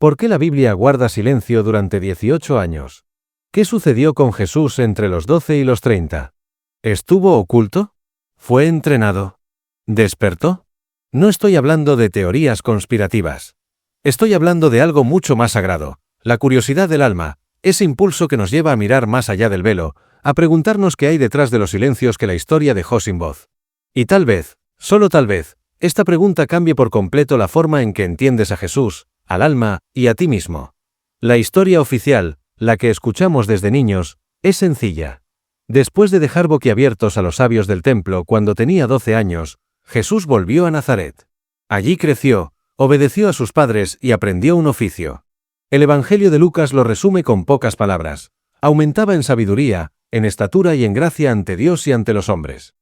¿Por qué la Biblia guarda silencio durante 18 años? ¿Qué sucedió con Jesús entre los 12 y los 30? ¿Estuvo oculto? ¿Fue entrenado? ¿Despertó? No estoy hablando de teorías conspirativas. Estoy hablando de algo mucho más sagrado, la curiosidad del alma, ese impulso que nos lleva a mirar más allá del velo, a preguntarnos qué hay detrás de los silencios que la historia dejó sin voz. Y tal vez, solo tal vez, esta pregunta cambie por completo la forma en que entiendes a Jesús, al alma y a ti mismo. La historia oficial, la que escuchamos desde niños, es sencilla. Después de dejar boquiabiertos a los sabios del templo cuando tenía 12 años, Jesús volvió a Nazaret. Allí creció, obedeció a sus padres y aprendió un oficio. El Evangelio de Lucas lo resume con pocas palabras. Aumentaba en sabiduría, en estatura y en gracia ante Dios y ante los hombres.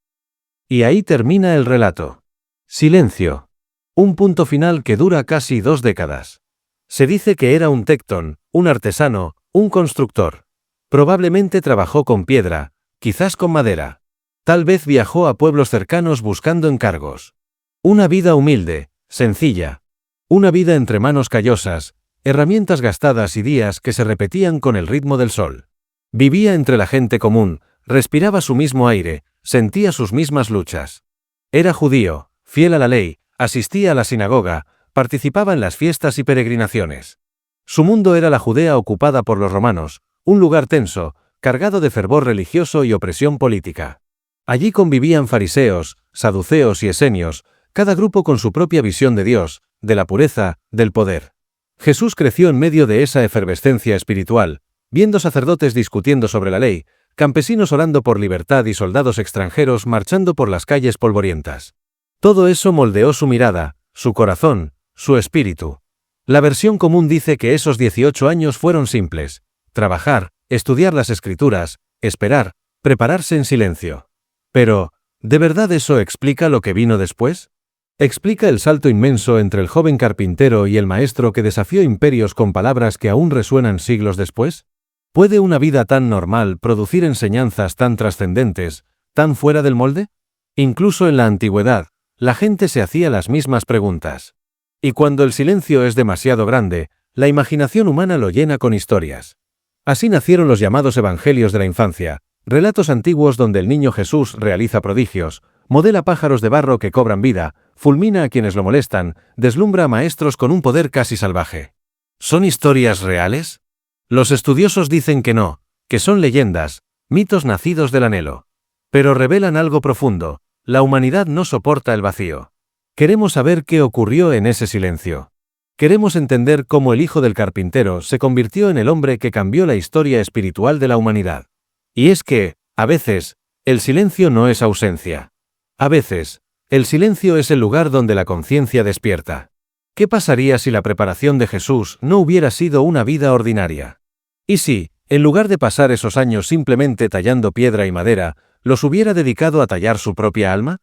Y ahí termina el relato. Silencio. Un punto final que dura casi 2 décadas. Se dice que era un tectón, un artesano, un constructor. Probablemente trabajó con piedra, quizás con madera. Tal vez viajó a pueblos cercanos buscando encargos. Una vida humilde, sencilla. Una vida entre manos callosas, herramientas gastadas y días que se repetían con el ritmo del sol. Vivía entre la gente común, respiraba su mismo aire, sentía sus mismas luchas. Era judío, fiel a la ley, asistía a la sinagoga, participaba en las fiestas y peregrinaciones. Su mundo era la Judea ocupada por los romanos, un lugar tenso, cargado de fervor religioso y opresión política. Allí convivían fariseos, saduceos y esenios, cada grupo con su propia visión de Dios, de la pureza, del poder. Jesús creció en medio de esa efervescencia espiritual, viendo sacerdotes discutiendo sobre la ley, campesinos orando por libertad y soldados extranjeros marchando por las calles polvorientas. Todo eso moldeó su mirada, su corazón, su espíritu. La versión común dice que esos 18 años fueron simples: trabajar, estudiar las Escrituras, esperar, prepararse en silencio. Pero, ¿de verdad eso explica lo que vino después? ¿Explica el salto inmenso entre el joven carpintero y el maestro que desafió imperios con palabras que aún resuenan siglos después? ¿Puede una vida tan normal producir enseñanzas tan trascendentes, tan fuera del molde? Incluso en la antigüedad, la gente se hacía las mismas preguntas. Y cuando el silencio es demasiado grande, la imaginación humana lo llena con historias. Así nacieron los llamados evangelios de la infancia, relatos antiguos donde el niño Jesús realiza prodigios, modela pájaros de barro que cobran vida, fulmina a quienes lo molestan, deslumbra a maestros con un poder casi salvaje. ¿Son historias reales? Los estudiosos dicen que no, que son leyendas, mitos nacidos del anhelo. Pero revelan algo profundo: la humanidad no soporta el vacío. Queremos saber qué ocurrió en ese silencio. Queremos entender cómo el hijo del carpintero se convirtió en el hombre que cambió la historia espiritual de la humanidad. Y es que, a veces, el silencio no es ausencia. A veces, el silencio es el lugar donde la conciencia despierta. ¿Qué pasaría si la preparación de Jesús no hubiera sido una vida ordinaria? ¿Y si, en lugar de pasar esos años simplemente tallando piedra y madera, los hubiera dedicado a tallar su propia alma?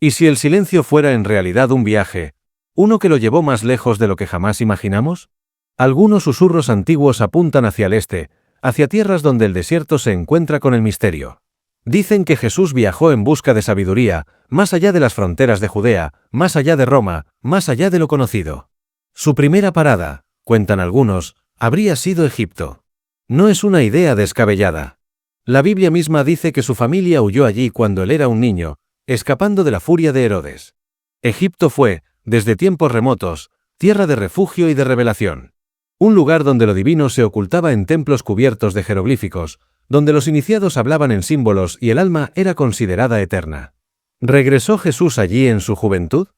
¿Y si el silencio fuera en realidad un viaje, uno que lo llevó más lejos de lo que jamás imaginamos? Algunos susurros antiguos apuntan hacia el este, hacia tierras donde el desierto se encuentra con el misterio. Dicen que Jesús viajó en busca de sabiduría, más allá de las fronteras de Judea, más allá de Roma, más allá de lo conocido. Su primera parada, cuentan algunos, habría sido Egipto. No es una idea descabellada. La Biblia misma dice que su familia huyó allí cuando él era un niño, escapando de la furia de Herodes. Egipto fue, desde tiempos remotos, tierra de refugio y de revelación. Un lugar donde lo divino se ocultaba en templos cubiertos de jeroglíficos, donde los iniciados hablaban en símbolos y el alma era considerada eterna. ¿Regresó Jesús allí en su juventud?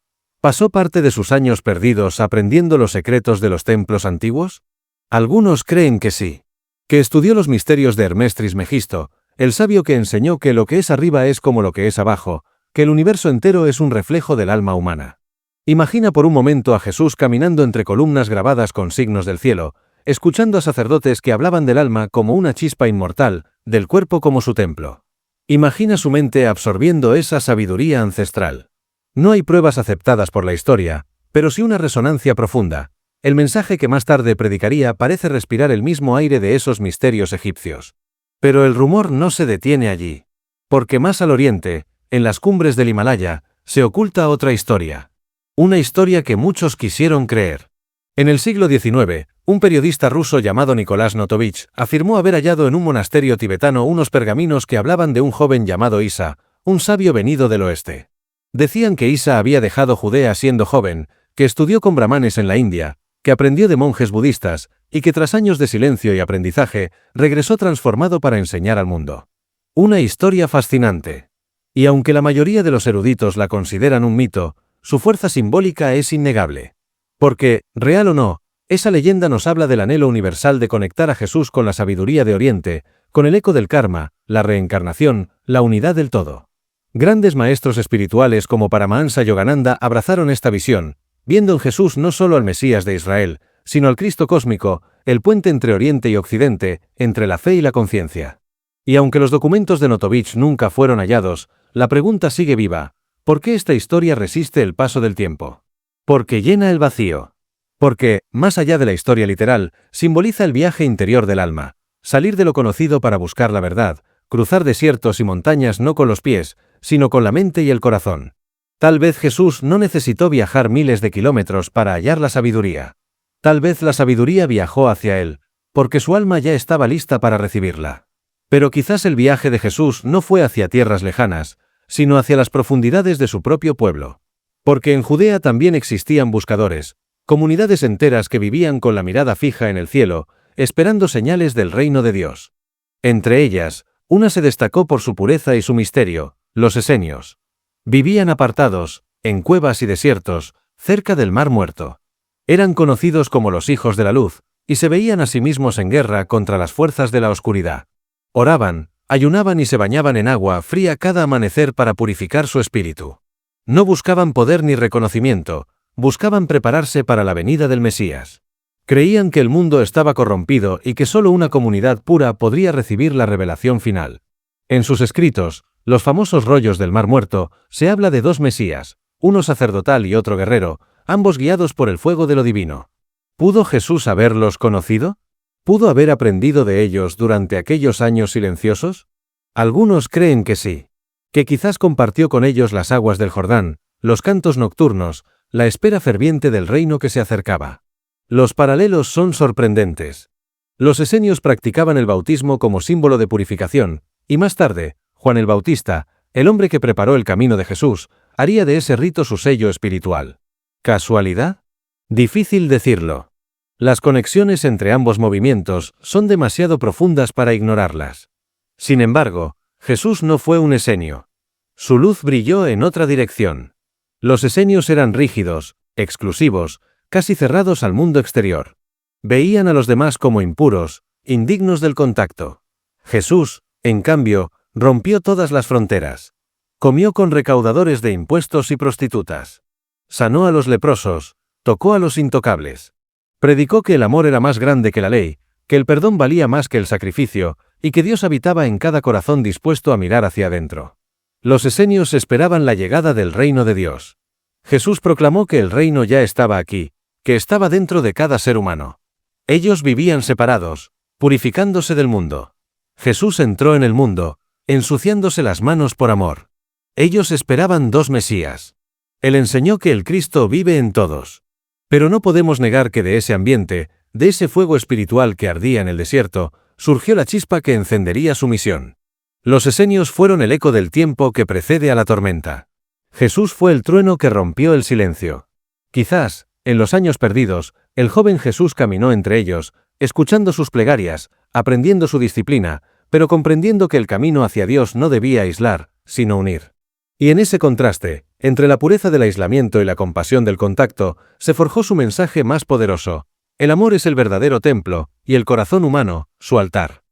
¿Pasó parte de sus años perdidos aprendiendo los secretos de los templos antiguos? Algunos creen que sí. Que estudió los misterios de Hermes Trismegisto, el sabio que enseñó que lo que es arriba es como lo que es abajo, que el universo entero es un reflejo del alma humana. Imagina por un momento a Jesús caminando entre columnas grabadas con signos del cielo, escuchando a sacerdotes que hablaban del alma como una chispa inmortal, del cuerpo como su templo. Imagina su mente absorbiendo esa sabiduría ancestral. No hay pruebas aceptadas por la historia, pero sí una resonancia profunda. El mensaje que más tarde predicaría parece respirar el mismo aire de esos misterios egipcios. Pero el rumor no se detiene allí. Porque más al oriente, en las cumbres del Himalaya, se oculta otra historia. Una historia que muchos quisieron creer. En el siglo XIX, Un periodista ruso llamado Nikolás Notovich afirmó haber hallado en un monasterio tibetano unos pergaminos que hablaban de un joven llamado Isa, un sabio venido del oeste. Decían que Isa había dejado Judea siendo joven, que estudió con brahmanes en la India, que aprendió de monjes budistas, y que tras años de silencio y aprendizaje, regresó transformado para enseñar al mundo. Una historia fascinante. Y aunque la mayoría de los eruditos la consideran un mito, su fuerza simbólica es innegable. Porque, real o no, esa leyenda nos habla del anhelo universal de conectar a Jesús con la sabiduría de Oriente, con el eco del karma, la reencarnación, la unidad del todo. Grandes maestros espirituales como Paramahansa Yogananda abrazaron esta visión, viendo en Jesús no solo al Mesías de Israel, sino al Cristo cósmico, el puente entre Oriente y Occidente, entre la fe y la conciencia. Y aunque los documentos de Notovich nunca fueron hallados, la pregunta sigue viva: ¿por qué esta historia resiste el paso del tiempo? Porque llena el vacío. Porque, más allá de la historia literal, simboliza el viaje interior del alma, salir de lo conocido para buscar la verdad, cruzar desiertos y montañas no con los pies, sino con la mente y el corazón. Tal vez Jesús no necesitó viajar miles de kilómetros para hallar la sabiduría. Tal vez la sabiduría viajó hacia él, porque su alma ya estaba lista para recibirla. Pero quizás el viaje de Jesús no fue hacia tierras lejanas, sino hacia las profundidades de su propio pueblo. Porque en Judea también existían buscadores, comunidades enteras que vivían con la mirada fija en el cielo, esperando señales del reino de Dios. Entre ellas, una se destacó por su pureza y su misterio: los esenios. Vivían apartados, en cuevas y desiertos, cerca del Mar Muerto. Eran conocidos como los hijos de la luz, y se veían a sí mismos en guerra contra las fuerzas de la oscuridad. Oraban, ayunaban y se bañaban en agua fría cada amanecer para purificar su espíritu. No buscaban poder ni reconocimiento, buscaban prepararse para la venida del Mesías. Creían que el mundo estaba corrompido y que solo una comunidad pura podría recibir la revelación final. En sus escritos, los famosos rollos del Mar Muerto, se habla de dos Mesías, uno sacerdotal y otro guerrero, ambos guiados por el fuego de lo divino. ¿Pudo Jesús haberlos conocido? ¿Pudo haber aprendido de ellos durante aquellos años silenciosos? Algunos creen que sí. Que quizás compartió con ellos las aguas del Jordán, los cantos nocturnos, la espera ferviente del reino que se acercaba. Los paralelos son sorprendentes. Los esenios practicaban el bautismo como símbolo de purificación, y más tarde, Juan el Bautista, el hombre que preparó el camino de Jesús, haría de ese rito su sello espiritual. ¿Casualidad? Difícil decirlo. Las conexiones entre ambos movimientos son demasiado profundas para ignorarlas. Sin embargo, Jesús no fue un esenio. Su luz brilló en otra dirección. Los esenios eran rígidos, exclusivos, casi cerrados al mundo exterior. Veían a los demás como impuros, indignos del contacto. Jesús, en cambio, rompió todas las fronteras. Comió con recaudadores de impuestos y prostitutas. Sanó a los leprosos, tocó a los intocables. Predicó que el amor era más grande que la ley, que el perdón valía más que el sacrificio, y que Dios habitaba en cada corazón dispuesto a mirar hacia adentro. Los esenios esperaban la llegada del reino de Dios. Jesús proclamó que el reino ya estaba aquí, que estaba dentro de cada ser humano. Ellos vivían separados, purificándose del mundo. Jesús entró en el mundo, ensuciándose las manos por amor. Ellos esperaban dos Mesías. Él enseñó que el Cristo vive en todos. Pero no podemos negar que de ese ambiente, de ese fuego espiritual que ardía en el desierto, surgió la chispa que encendería su misión. Los esenios fueron el eco del tiempo que precede a la tormenta. Jesús fue el trueno que rompió el silencio. Quizás, en los años perdidos, el joven Jesús caminó entre ellos, escuchando sus plegarias, aprendiendo su disciplina, pero comprendiendo que el camino hacia Dios no debía aislar, sino unir. Y en ese contraste, entre la pureza del aislamiento y la compasión del contacto, se forjó su mensaje más poderoso: el amor es el verdadero templo, y el corazón humano, su altar.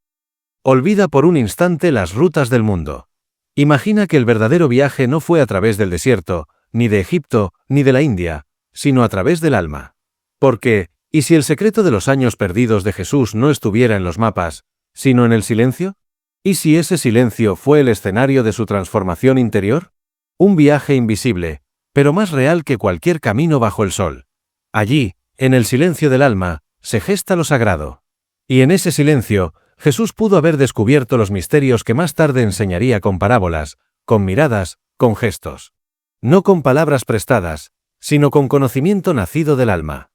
Olvida por un instante las rutas del mundo. Imagina que el verdadero viaje no fue a través del desierto, ni de Egipto, ni de la India, sino a través del alma. Porque, ¿y si el secreto de los años perdidos de Jesús no estuviera en los mapas, sino en el silencio? ¿Y si ese silencio fue el escenario de su transformación interior? Un viaje invisible, pero más real que cualquier camino bajo el sol. Allí, en el silencio del alma, se gesta lo sagrado. Y en ese silencio, Jesús pudo haber descubierto los misterios que más tarde enseñaría con parábolas, con miradas, con gestos. No con palabras prestadas, sino con conocimiento nacido del alma.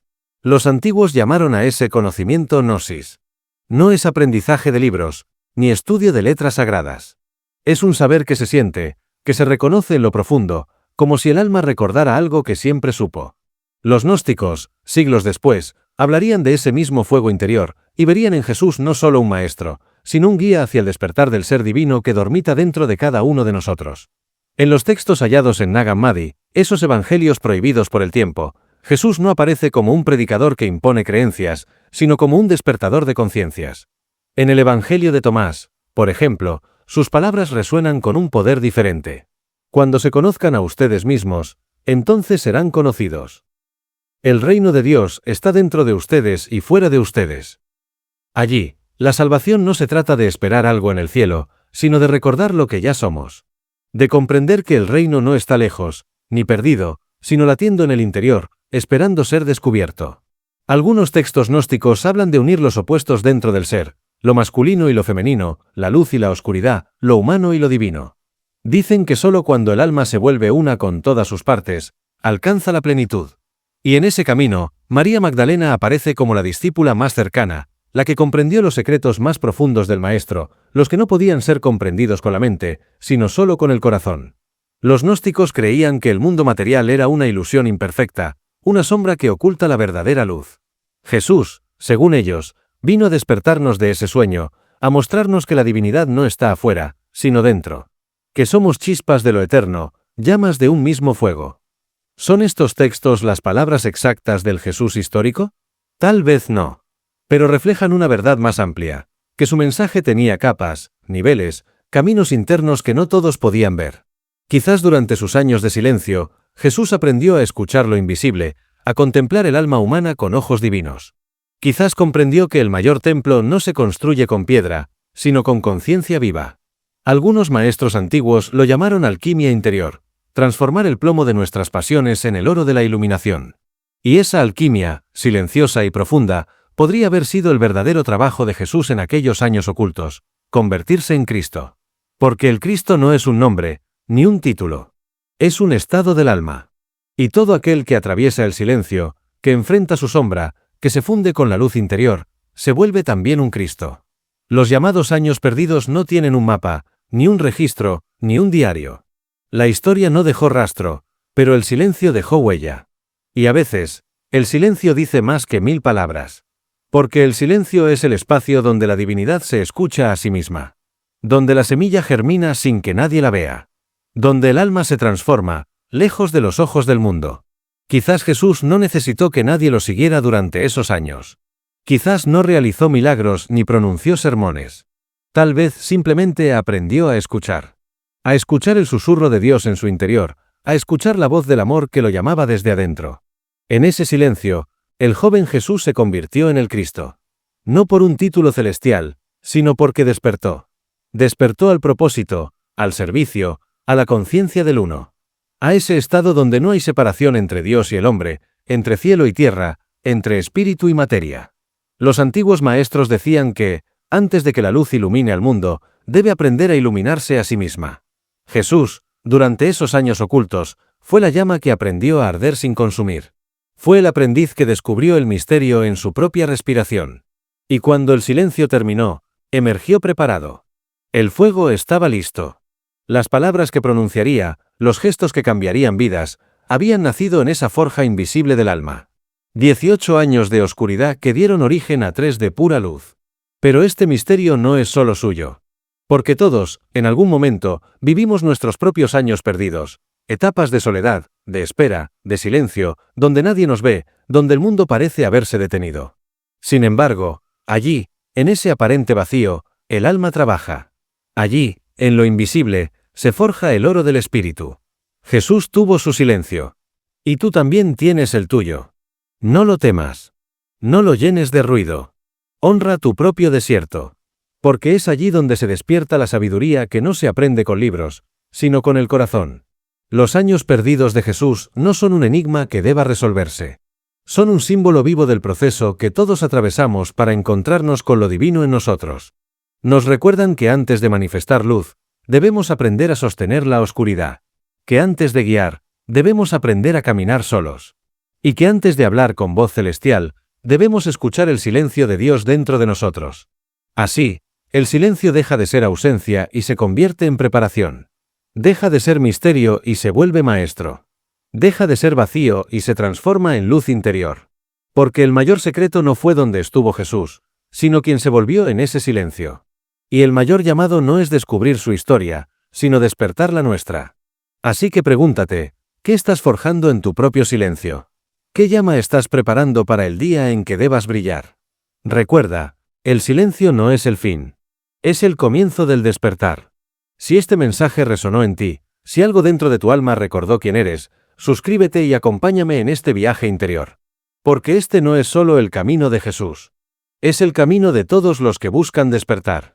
Los antiguos llamaron a ese conocimiento gnosis. No es aprendizaje de libros, ni estudio de letras sagradas. Es un saber que se siente, que se reconoce en lo profundo, como si el alma recordara algo que siempre supo. Los gnósticos, siglos después, hablarían de ese mismo fuego interior, y verían en Jesús no solo un maestro, sino un guía hacia el despertar del ser divino que dormita dentro de cada uno de nosotros. En los textos hallados en Nag Hammadi, esos evangelios prohibidos por el tiempo, Jesús no aparece como un predicador que impone creencias, sino como un despertador de conciencias. En el Evangelio de Tomás, por ejemplo, sus palabras resuenan con un poder diferente. Cuando se conozcan a ustedes mismos, entonces serán conocidos. El reino de Dios está dentro de ustedes y fuera de ustedes. Allí, la salvación no se trata de esperar algo en el cielo, sino de recordar lo que ya somos. De comprender que el reino no está lejos, ni perdido, sino latiendo en el interior, esperando ser descubierto. Algunos textos gnósticos hablan de unir los opuestos dentro del ser, lo masculino y lo femenino, la luz y la oscuridad, lo humano y lo divino. Dicen que solo cuando el alma se vuelve una con todas sus partes, alcanza la plenitud. Y en ese camino, María Magdalena aparece como la discípula más cercana, la que comprendió los secretos más profundos del Maestro, los que no podían ser comprendidos con la mente, sino solo con el corazón. Los gnósticos creían que el mundo material era una ilusión imperfecta, una sombra que oculta la verdadera luz. Jesús, según ellos, vino a despertarnos de ese sueño, a mostrarnos que la divinidad no está afuera, sino dentro. Que somos chispas de lo eterno, llamas de un mismo fuego. ¿Son estos textos las palabras exactas del Jesús histórico? Tal vez no. Pero reflejan una verdad más amplia, que su mensaje tenía capas, niveles, caminos internos que no todos podían ver. Quizás durante sus años de silencio, Jesús aprendió a escuchar lo invisible, a contemplar el alma humana con ojos divinos. Quizás comprendió que el mayor templo no se construye con piedra, sino con conciencia viva. Algunos maestros antiguos lo llamaron alquimia interior, transformar el plomo de nuestras pasiones en el oro de la iluminación. Y esa alquimia, silenciosa y profunda, podría haber sido el verdadero trabajo de Jesús en aquellos años ocultos, convertirse en Cristo. Porque el Cristo no es un nombre, ni un título. Es un estado del alma. Y todo aquel que atraviesa el silencio, que enfrenta su sombra, que se funde con la luz interior, se vuelve también un Cristo. Los llamados años perdidos no tienen un mapa, ni un registro, ni un diario. La historia no dejó rastro, pero el silencio dejó huella. Y a veces, el silencio dice más que 1000 palabras. Porque el silencio es el espacio donde la divinidad se escucha a sí misma. Donde la semilla germina sin que nadie la vea. Donde el alma se transforma, lejos de los ojos del mundo. Quizás Jesús no necesitó que nadie lo siguiera durante esos años. Quizás no realizó milagros ni pronunció sermones. Tal vez simplemente aprendió a escuchar. A escuchar el susurro de Dios en su interior, a escuchar la voz del amor que lo llamaba desde adentro. En ese silencio, el joven Jesús se convirtió en el Cristo. No por un título celestial, sino porque despertó. Despertó al propósito, al servicio, a la conciencia del uno. A ese estado donde no hay separación entre Dios y el hombre, entre cielo y tierra, entre espíritu y materia. Los antiguos maestros decían que, antes de que la luz ilumine al mundo, debe aprender a iluminarse a sí misma. Jesús, durante esos años ocultos, fue la llama que aprendió a arder sin consumir. Fue el aprendiz que descubrió el misterio en su propia respiración. Y cuando el silencio terminó, emergió preparado. El fuego estaba listo. Las palabras que pronunciaría, los gestos que cambiarían vidas, habían nacido en esa forja invisible del alma. 18 años de oscuridad que dieron origen a 3 de pura luz. Pero este misterio no es solo suyo. Porque todos, en algún momento, vivimos nuestros propios años perdidos, etapas de soledad, de espera, de silencio, donde nadie nos ve, donde el mundo parece haberse detenido. Sin embargo, allí, en ese aparente vacío, el alma trabaja. Allí, en lo invisible, se forja el oro del espíritu. Jesús tuvo su silencio. Y tú también tienes el tuyo. No lo temas. No lo llenes de ruido. Honra tu propio desierto. Porque es allí donde se despierta la sabiduría que no se aprende con libros, sino con el corazón. Los años perdidos de Jesús no son un enigma que deba resolverse. Son un símbolo vivo del proceso que todos atravesamos para encontrarnos con lo divino en nosotros. Nos recuerdan que antes de manifestar luz, debemos aprender a sostener la oscuridad. Que antes de guiar, debemos aprender a caminar solos. Y que antes de hablar con voz celestial, debemos escuchar el silencio de Dios dentro de nosotros. Así, el silencio deja de ser ausencia y se convierte en preparación. Deja de ser misterio y se vuelve maestro. Deja de ser vacío y se transforma en luz interior. Porque el mayor secreto no fue donde estuvo Jesús, sino quien se volvió en ese silencio. Y el mayor llamado no es descubrir su historia, sino despertar la nuestra. Así que pregúntate, ¿qué estás forjando en tu propio silencio? ¿Qué llama estás preparando para el día en que debas brillar? Recuerda, el silencio no es el fin. Es el comienzo del despertar. Si este mensaje resonó en ti, si algo dentro de tu alma recordó quién eres, suscríbete y acompáñame en este viaje interior. Porque este no es solo el camino de Jesús. Es el camino de todos los que buscan despertar.